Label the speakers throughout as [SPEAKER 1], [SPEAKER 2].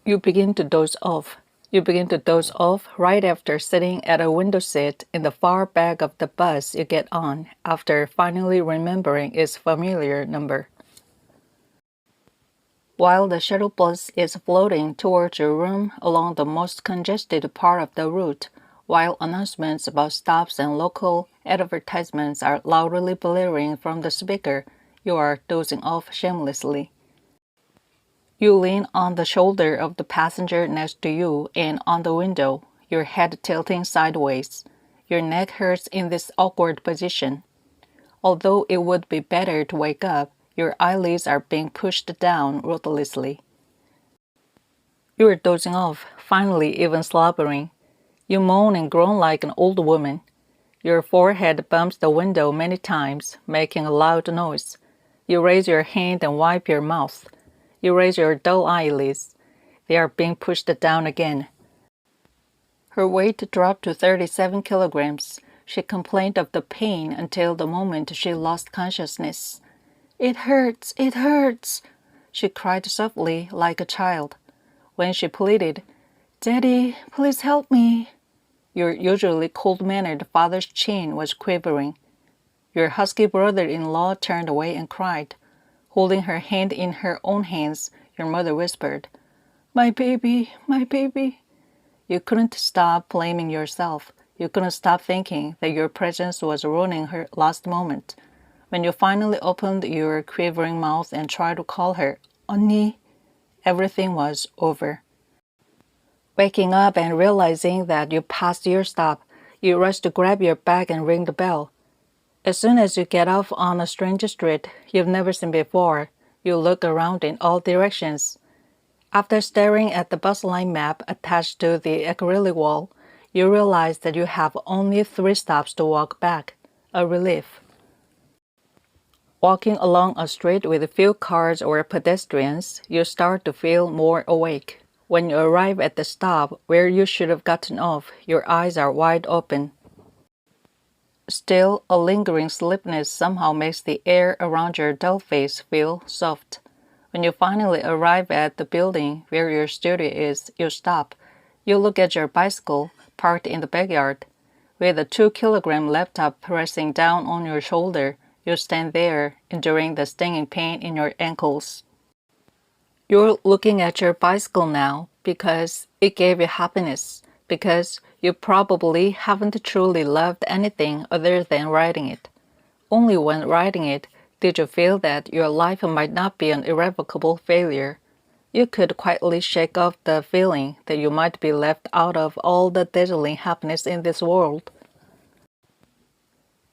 [SPEAKER 1] You begin to doze off. You begin to doze off right after sitting at a window seat in the far back of the bus you get on after finally remembering its familiar number. While the shuttle bus is floating towards your room along the most congested part of the route, while announcements about stops and local advertisements are loudly blaring from the speaker, you are dozing off shamelessly. You lean on the shoulder of the passenger next to you and on the window, your head tilting sideways. Your neck hurts in this awkward position. Although it would be better to wake up, your eyelids are being pushed down ruthlessly. You are dozing off, finally even slobbering. You moan and groan like an old woman. Your forehead bumps the window many times, making a loud noise. You raise your hand and wipe your mouth. You raise your dull eyelids. They are being pushed down again. Her weight dropped to 37 kilograms. She complained of the pain until the moment she lost consciousness. "It hurts, it hurts," she cried softly like a child. When she pleaded, "Daddy, please help me," your usually cold-mannered father's chin was quivering. Your husky brother-in-law turned away and cried. Holding her hand in her own hands, your mother whispered, "My baby, my baby." You couldn't stop blaming yourself. You couldn't stop thinking that your presence was ruining her last moment. When you finally opened your quivering mouth and tried to call her, "언니," everything was over. Waking up and realizing that you passed your stop, you rush to grab your bag and ring the bell. As soon as you get off on a strange street you've never seen before, you look around in all directions. After staring at the bus line map attached to the acrylic wall, you realize that you have only 3 stops to walk back, a relief. Walking along a street with few cars or pedestrians, you start to feel more awake. When you arrive at the stop where you should have gotten off, your eyes are wide open. Still, a lingering sleepiness somehow makes the air around your dull face feel soft. When you finally arrive at the building where your studio is, you stop. You look at your bicycle, parked in the backyard. With a 2-kilogram laptop pressing down on your shoulder, you stand there, enduring the stinging pain in your ankles. You're looking at your bicycle now because it gave you happiness, because you probably haven't truly loved anything other than riding it. Only when riding it did you feel that your life might not be an irrevocable failure. You could quietly shake off the feeling that you might be left out of all the dazzling happiness in this world.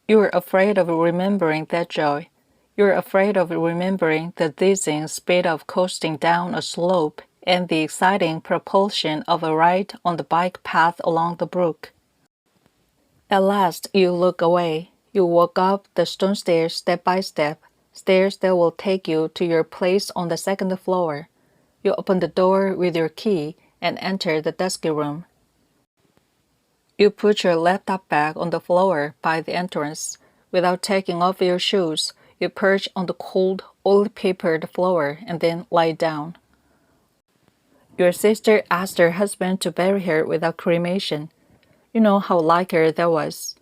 [SPEAKER 1] You're afraid of remembering that joy. You're afraid of remembering the dizzying speed of coasting down a slope and the exciting propulsion of a ride on the bike path along the brook. At last, you look away. You walk up the stone stairs step by step, stairs that will take you to your place on the 2nd floor. You open the door with your key and enter the dusky room. You put your laptop bag on the floor by the entrance. Without taking off your shoes, you perch on the cold, oil-papered floor and then lie down. Your sister asked her husband to bury her without cremation. You know how like her that was.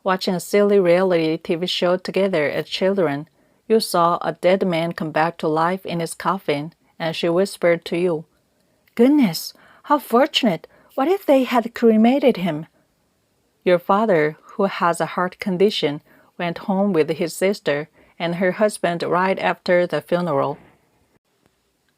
[SPEAKER 1] Watching a silly reality TV show together as children, you saw a dead man come back to life in his coffin, and she whispered to you, "Goodness, how fortunate! What if they had cremated him?" Your father, who has a heart condition, went home with his sister and her husband right after the funeral.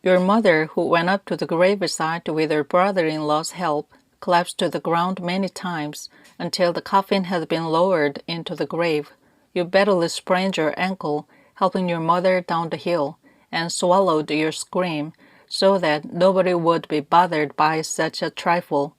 [SPEAKER 1] Your mother, who went up to the graveside with her brother-in-law's help, collapsed to the ground many times until the coffin had been lowered into the grave. You badly sprained your ankle, helping your mother down the hill, and swallowed your scream so that nobody would be bothered by such a trifle.